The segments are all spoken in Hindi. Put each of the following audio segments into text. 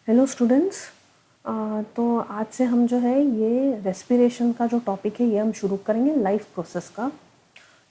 Hello students. तो आज से हम जो है ये रेस्पिरेशन का जो टॉपिक है ये हम शुरू करेंगे लाइफ प्रोसेस का।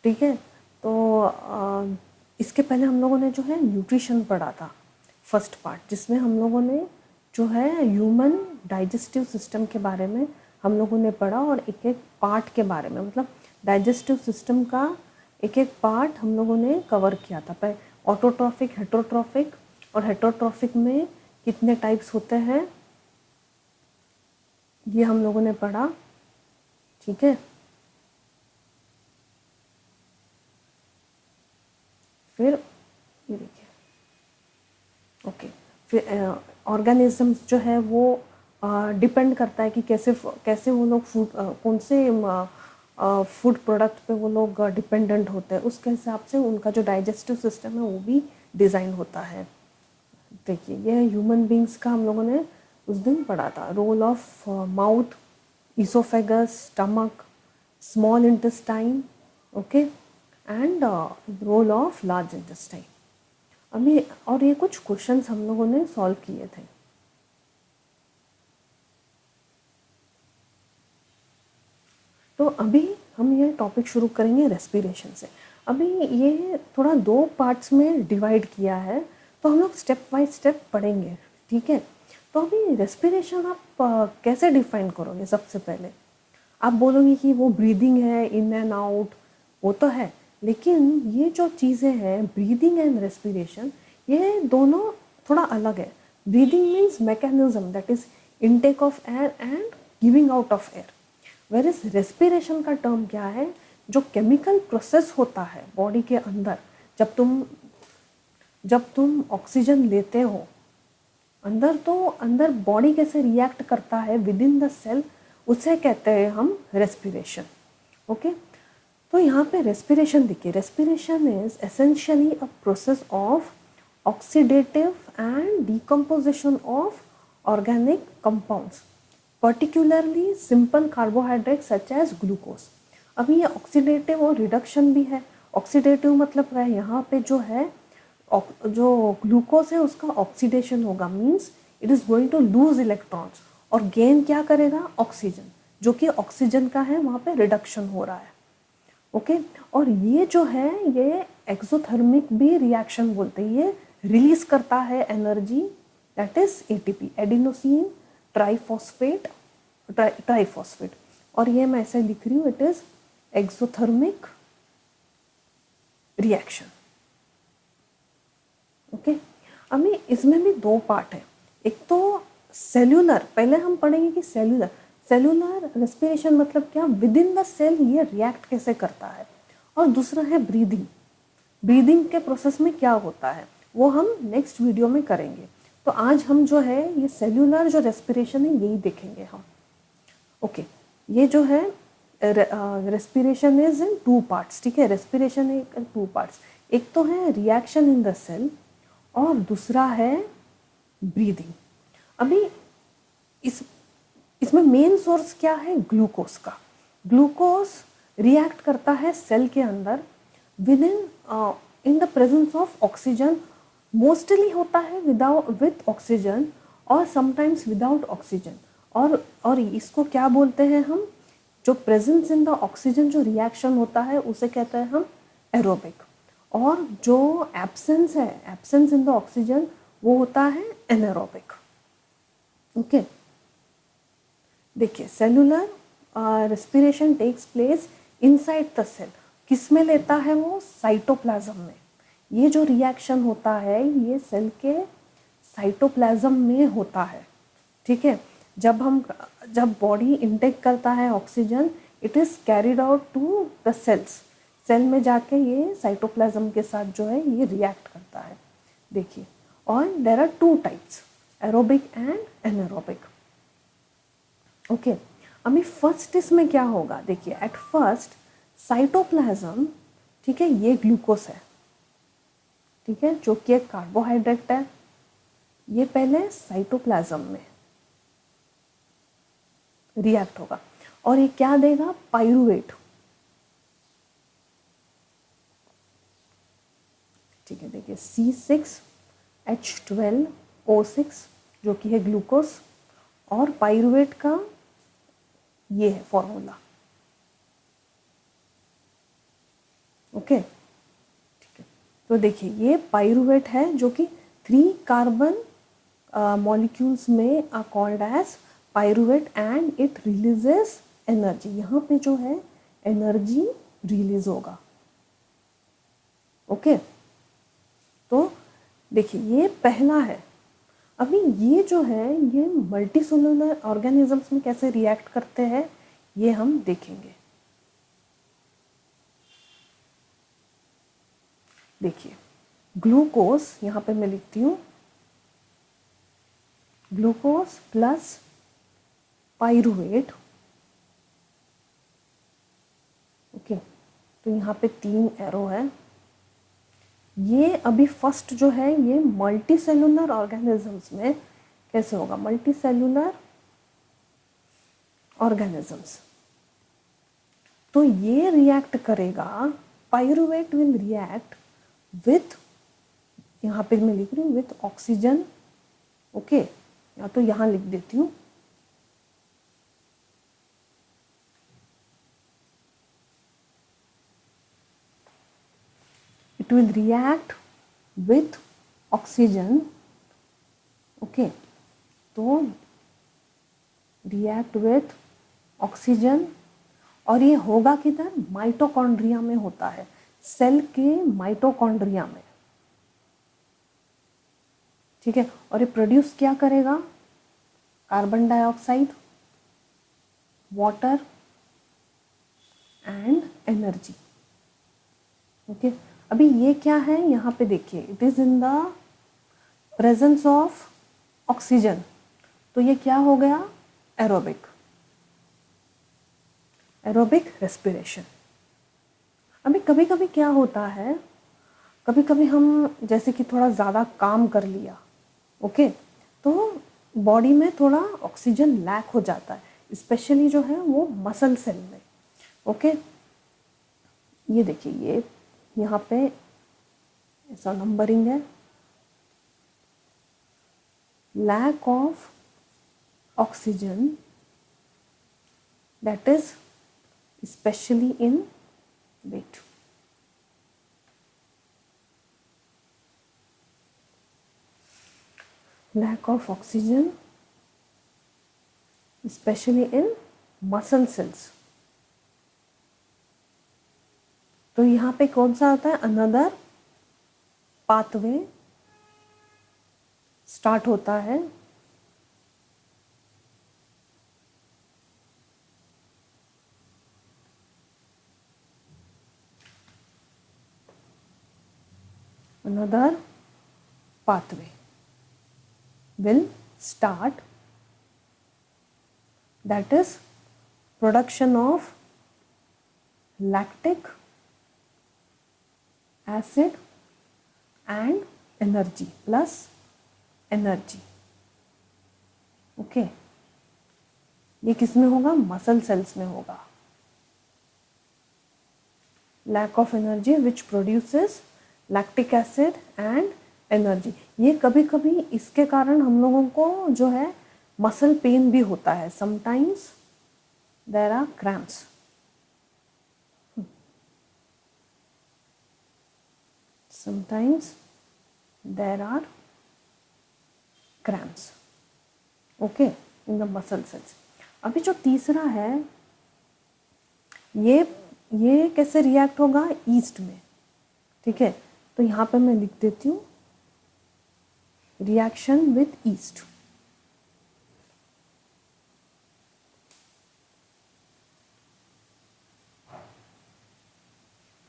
ठीक है। तो इसके पहले हम लोगों ने जो है न्यूट्रिशन पढ़ा था, फर्स्ट पार्ट, जिसमें हम लोगों ने जो है ह्यूमन डाइजेस्टिव सिस्टम के बारे में हम लोगों ने पढ़ा, और एक एक पार्ट के बारे में, मतलब डाइजेस्टिव सिस्टम का एक एक पार्ट हम लोगों ने कवर किया था। पहले ऑटोट्रॉफिक, हेटरोट्रॉफिक, और हेटरोट्रॉफिक में कितने टाइप्स होते हैं ये हम लोगों ने पढ़ा। ठीक है। फिर ये देखिए, ओके, फिर ऑर्गेनिजम्स जो है वो डिपेंड करता है कि कैसे कैसे वो लोग फूड, कौन से फूड प्रोडक्ट पे वो लोग डिपेंडेंट होते हैं, उसके हिसाब से उनका जो डाइजेस्टिव सिस्टम है वो भी डिज़ाइन होता है। देखिए, ये ह्यूमन बींग्स का हम लोगों ने उस दिन पढ़ा था। Role of mouth, oesophagus, stomach, small intestine, okay, and role of large intestine. अभी और ये कुछ क्वेश्चंस हम लोगों ने सॉल्व किए थे। तो अभी हम ये टॉपिक शुरू करेंगे रेस्पिरेशन से। अभी ये थोड़ा दो पार्ट्स में डिवाइड किया है, तो हम लोग स्टेप बाय स्टेप पढ़ेंगे। ठीक है। तो अभी रेस्पिरेशन आप कैसे डिफाइन करोगे? सबसे पहले आप बोलोगे कि वो ब्रीदिंग है, इन एंड आउट, वो तो है, लेकिन ये जो चीज़ें हैं ब्रीदिंग एंड रेस्पिरेशन, ये दोनों थोड़ा अलग है। Breathing means mechanism, that is intake of air and giving out of air. Whereas respiration का टर्म क्या है? जो केमिकल प्रोसेस होता है बॉडी के अंदर, जब तुम ऑक्सीजन लेते हो अंदर, तो अंदर बॉडी कैसे रिएक्ट करता है विद इन द सेल, उसे कहते हैं हम रेस्पिरेशन। ओके। तो यहाँ पे रेस्पिरेशन देखिए, respiration is essentially a process of oxidative and decomposition of organic compounds, particularly simple carbohydrate such as glucose. अभी ये ऑक्सीडेटिव और रिडक्शन भी है। ऑक्सीडेटिव मतलब क्या है? यहाँ पे जो है जो ग्लूकोज है उसका ऑक्सीडेशन होगा, means it is going to lose electrons, और गेन क्या करेगा? ऑक्सीजन, जो कि ऑक्सीजन का है वहाँ पे रिडक्शन हो रहा है। ओके। और ये जो है ये एक्सोथर्मिक भी रिएक्शन बोलते हैं, ये रिलीज करता है energy, that is ATP, adenosine triphosphate, triphosphate. और ये मैं ऐसे लिख रही हूँ, it is exothermic reaction. Okay. अभी इसमें भी दो पार्ट है। एक तो सेल्यूलर, पहले हम पढ़ेंगे कि सेल्यूलर सेल्यूलर रेस्पिरेशन मतलब क्या, विद इन द सेल ये रिएक्ट कैसे करता है। और दूसरा है ब्रीदिंग, ब्रीदिंग के प्रोसेस में क्या होता है वो हम नेक्स्ट वीडियो में करेंगे। तो आज हम जो है ये सेल्यूलर जो रेस्पिरेशन है यही देखेंगे हम। ओके। ये जो है respiration is in two parts. ठीक है। रेस्पिरेशन इन टू पार्ट्स, एक तो है रिएक्शन इन द सेल और दूसरा है ब्रीदिंग। अभी इस इसमें मेन सोर्स क्या है? ग्लूकोज का। ग्लूकोज रिएक्ट करता है सेल के अंदर with in the presence of oxygen, mostly होता है विदाउट विथ ऑक्सीजन और समटाइम्स विदाउट ऑक्सीजन। और इसको क्या बोलते हैं हम? जो प्रेजेंस इन द ऑक्सीजन जो रिएक्शन होता है उसे कहते हैं हम एरोबिक, और जो एब्सेंस है, एब्सेंस इन द ऑक्सीजन, वो होता है एनारोबिक। ओके। देखिए, cellular respiration takes place inside the cell. किस में लेता है वो? साइटोप्लाज्म में। ये जो रिएक्शन होता है ये सेल के साइटोप्लाज्म में होता है। ठीक है। जब बॉडी इनटेक करता है oxygen, it is carried out to the cells, cell में जाके ये साइटोप्लाज्म के साथ जो है ये रिएक्ट करता है। देखिए, और there are two types, aerobic and anaerobic. Okay. अभी फर्स्ट इसमें क्या होगा? देखिए, एट फर्स्ट साइटोप्लाज्म, ठीक है, ये ग्लूकोज है, ठीक है, जो कि एक कार्बोहाइड्रेट है। ये पहले साइटोप्लाज्म में रिएक्ट होगा और ये क्या देगा? पाइरूवेट। ठीक है। देखिए, C6H12O6 जो कि है ग्लूकोज, और पाइरूवेट का ये है फॉर्मूला। ओके, ठीक है। तो देखिए ये पाइरूवेट है जो कि 3 कार्बन मॉलिक्यूल्स में are called as pyruvate and it releases energy. यहाँ पे जो है एनर्जी रिलीज होगा। ओके, तो देखिए ये पहला है। अभी ये जो है ये मल्टीसेलुलर ऑर्गेनिजम्स में कैसे रिएक्ट करते हैं ये हम देखेंगे। देखिए ग्लूकोज, यहाँ पे मैं लिखती हूँ ग्लूकोज प्लस पाइरूवेट। ओके, तो यहाँ पे 3 एरो है। ये अभी फर्स्ट जो है ये मल्टीसेलुलर ऑर्गेनिजम्स में कैसे होगा, मल्टीसेलुलर ऑर्गेनिजम्स। तो ये रिएक्ट करेगा, पाइरूवेट विल रिएक्ट विथ, यहाँ पे मैं लिख रही हूँ विथ ऑक्सीजन। ओके, या तो यहाँ लिख देती हूँ it will react with oxygen। Okay, तो react with oxygen, और ये होगा किधर, माइटोकॉन्ड्रिया में होता है, सेल के माइटोकॉन्ड्रिया में। ठीक है, और ये प्रोड्यूस क्या करेगा, carbon dioxide, water and energy. Okay, अभी ये क्या है, यहाँ पे देखिए it is in the presence of oxygen, तो ये क्या हो गया, एरोबिक, एरोबिक रेस्पिरेशन। अभी कभी कभी क्या होता है, कभी कभी हम जैसे कि थोड़ा ज़्यादा काम कर लिया, ओके, तो बॉडी में थोड़ा ऑक्सीजन लैक हो जाता है, स्पेशली जो है वो मसल सेल में। ओके, ये देखिए ये यहाँ पे ऐसा नंबरिंग है, lack of oxygen that is specially in wet. lack of oxygen especially in muscle cells। तो यहाँ पे कौन सा आता है, अनदर पाथवे स्टार्ट होता है, another pathway will start, that is production of lactic acid and energy plus energy। Okay, ये किस में होगा, मसल सेल्स में होगा। Lack of energy which produces lactic acid and energy. ये कभी कभी इसके कारण हम लोगों को जो है मसल पेन भी होता है, sometimes there are cramps. sometimes there are cramps, okay, in the muscle cells। अभी जो तीसरा है ये कैसे रिएक्ट होगा, ईस्ट में। ठीक है, तो यहाँ पे मैं लिख देती हूँ रिएक्शन विथ ईस्ट।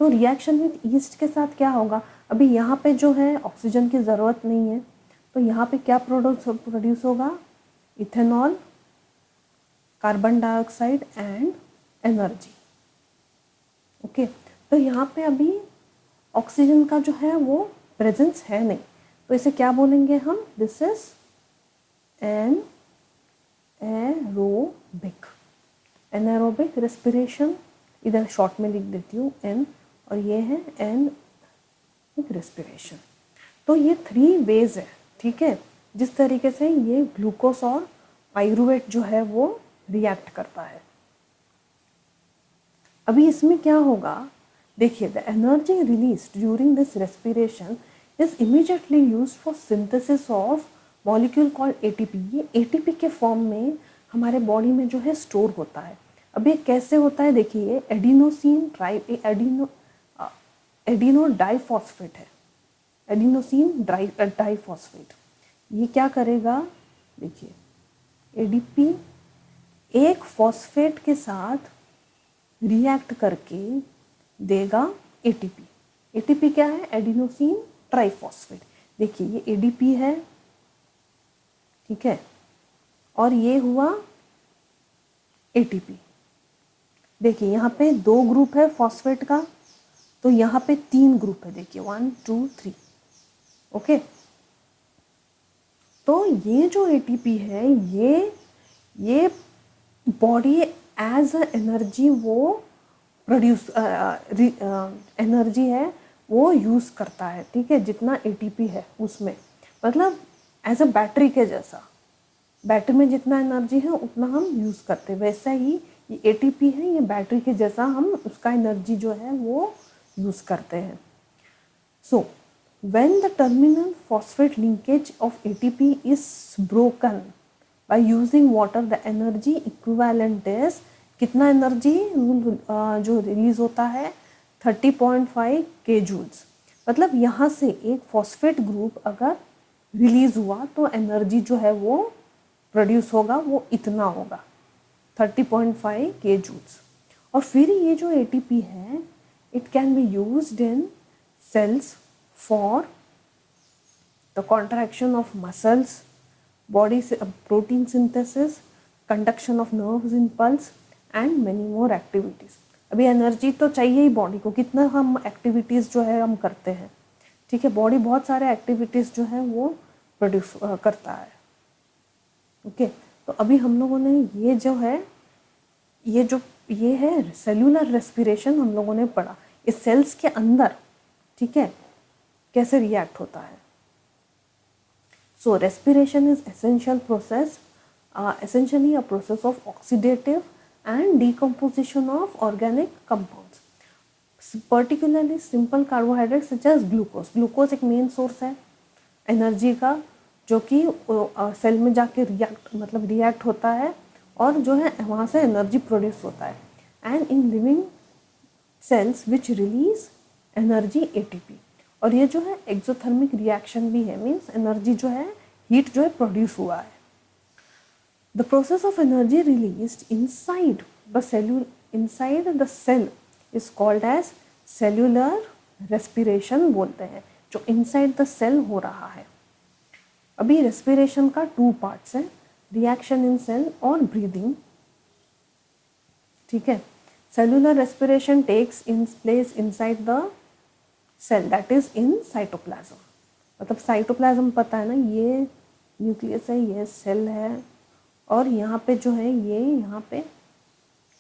तो रिएक्शन विथ ईस्ट के साथ क्या होगा, अभी यहाँ पे जो है ऑक्सीजन की ज़रूरत नहीं है, तो यहाँ पे क्या प्रोड्यूस होगा, ethanol, carbon dioxide and energy. Okay, तो यहाँ पे अभी ऑक्सीजन का जो है वो प्रेजेंस है नहीं, तो इसे क्या बोलेंगे हम, this is an aerobic, anaerobic respiration. इधर शॉर्ट में लिख देती हूँ एन, और ये है एन रेस्पिरेशन। तो ये 3 वेज है, ठीक है, जिस तरीके से ये ग्लूकोज और पाइरूवेट जो है वो रिएक्ट करता है। अभी इसमें क्या होगा, देखिए, the energy release during this respiration is immediately use for synthesis of molecule called ATP. ये एटीपी के फॉर्म में हमारे बॉडी में जो है स्टोर होता है। अब ये कैसे होता है, देखिए, एडिनो डाइफॉस्फेट है, एडिनोसिन डाइफॉस्फेट। ये क्या करेगा, देखिए, एडीपी एक फॉस्फेट के साथ रिएक्ट करके देगा एटीपी। एटीपी क्या है, एडिनोसिन ट्राइफॉस्फेट। देखिए, ये एडीपी है, ठीक है, और ये हुआ एटीपी। देखिए, यहाँ पे 2 ग्रुप है फॉस्फेट का, तो यहाँ पे 3 ग्रुप है, देखिए 1 2 3। ओके, तो ये जो एटीपी है, ये बॉडी एज अ एनर्जी वो प्रोड्यूस एनर्जी है वो यूज़ करता है, ठीक है, जितना एटीपी है उसमें, मतलब एज अ बैटरी के जैसा, बैटरी में जितना एनर्जी है उतना हम यूज़ करते हैं, वैसा ही ये एटीपी है, ये बैटरी के जैसा हम उसका एनर्जी जो है वो यूज़ करते हैं। सो when the terminal phosphate linkage of ATP is broken by using water, the energy equivalent is कितना एनर्जी जो रिलीज होता है 30.5 के जूल्स। मतलब यहाँ से एक फॉस्फेट ग्रुप अगर रिलीज हुआ तो एनर्जी जो है वो प्रोड्यूस होगा, वो इतना होगा 30.5 के जूल्स। और फिर ये जो एटीपी है, it can be used in cells for the contraction of muscles, body protein synthesis, conduction of nerves impulse and many more activities। अभी एनर्जी तो चाहिए ही बॉडी को, कितना हम एक्टिविटीज़ जो है हम करते हैं, ठीक है, बॉडी बहुत सारे एक्टिविटीज़ जो है वो प्रोड्यूस करता है। ओके, तो अभी हम लोगों ने ये है सेलुलर रेस्पिरेशन हम लोगों ने पढ़ा, इस सेल्स के अंदर, ठीक है, कैसे रिएक्ट होता है। So respiration is essential process, essentially a process of oxidative and decomposition of organic compounds, particularly simple carbohydrates such as glucose। Glucose एक मेन सोर्स है एनर्जी का, जो कि सेल में जाके रिएक्ट होता है और जो है वहाँ से एनर्जी प्रोड्यूस होता है। And in living cells which release energy ATP. और ये जो है एक्सोथर्मिक रिएक्शन भी है, मीन्स एनर्जी जो है, हीट जो है प्रोड्यूस हुआ है। The process of energy released inside the cell is called as cellular respiration बोलते हैं, जो इनसाइड द सेल हो रहा है। अभी रेस्पिरेशन का 2 पार्ट्स है, रिएक्शन इन सेल और ब्रीदिंग, ठीक है। Cellular respiration takes in place inside the cell, that is in cytoplasm. मतलब साइटोप्लाज्म पता है ना, ये न्यूक्लियस है, ये सेल है, और यहाँ पे जो है ये यहाँ पे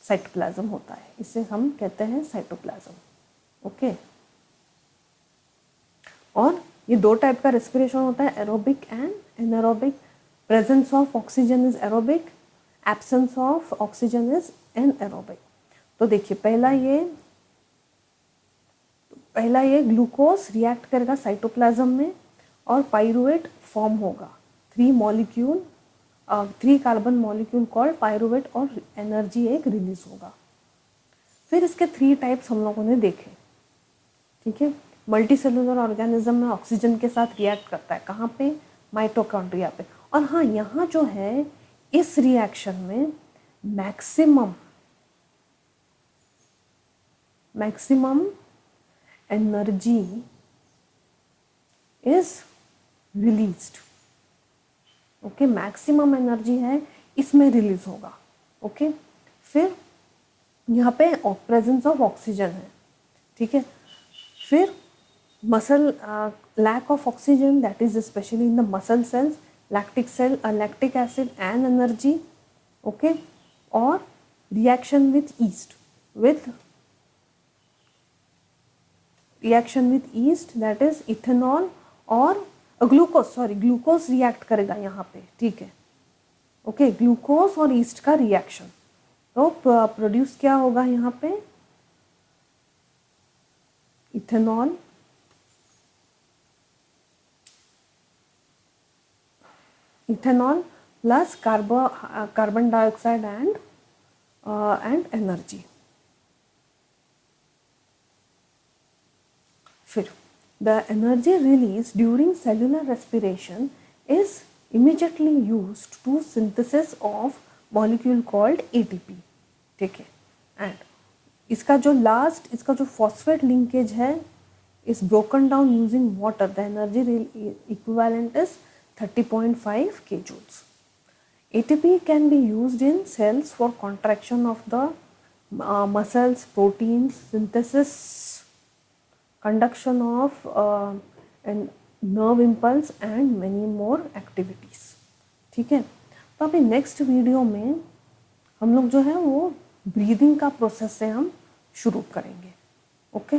साइटोप्लाज्म होता है, इसे हम कहते हैं साइटोप्लाज्म। ओके, और ये 2 टाइप का रेस्पिरेशन होता है, aerobic and anaerobic. Presence of oxygen is aerobic, absence of oxygen is anaerobic. तो देखिए, पहला ये ग्लूकोज रिएक्ट करेगा साइटोप्लाज्म में और पाइरूवेट फॉर्म होगा, 3 कार्बन मॉलिक्यूल कॉल्ड पाइरूवेट, और एनर्जी एक रिलीज होगा। फिर इसके 3 टाइप्स हम लोगों ने देखे, ठीक है। मल्टी सेलुलर ऑर्गेनिज्म में ऑक्सीजन के साथ रिएक्ट करता है, कहाँ पे, माइटोकॉन्ड्रिया पे। और हाँ, यहाँ जो है इस रिएक्शन में maximum energy is released. Okay, maximum energy है इसमें रिलीज होगा। ओके, फिर यहाँ पे प्रेजेंस ऑफ ऑक्सीजन है, ठीक है। फिर muscle lack of oxygen, that is specially in the muscle cells, lactic acid and energy. Okay, और reaction with yeast, that is ethanol और ग्लूकोज, सॉरी ग्लूकोज रिएक्ट करेगा यहाँ पे, ठीक है। ओके, ग्लूकोज और ईस्ट का रिएक्शन, तो प्रोड्यूस क्या होगा यहाँ पे, ethanol, ethanol plus carbon dioxide and energy. फिर the energy released during cellular respiration is immediately used to synthesis of molecule called ATP, ठीक है। एंड इसका जो लास्ट, इसका जो फॉस्फेट लिंकेज है is broken down using water. The energy equivalent is 30.5 kJ. ATP can be used in cells for contraction of the muscles, proteins, synthesis, conduction of and nerve impulse and many more activities, ठीक है। तो अभी नेक्स्ट वीडियो में हम लोग जो है वो ब्रीदिंग का प्रोसेस से हम शुरू करेंगे। ओके।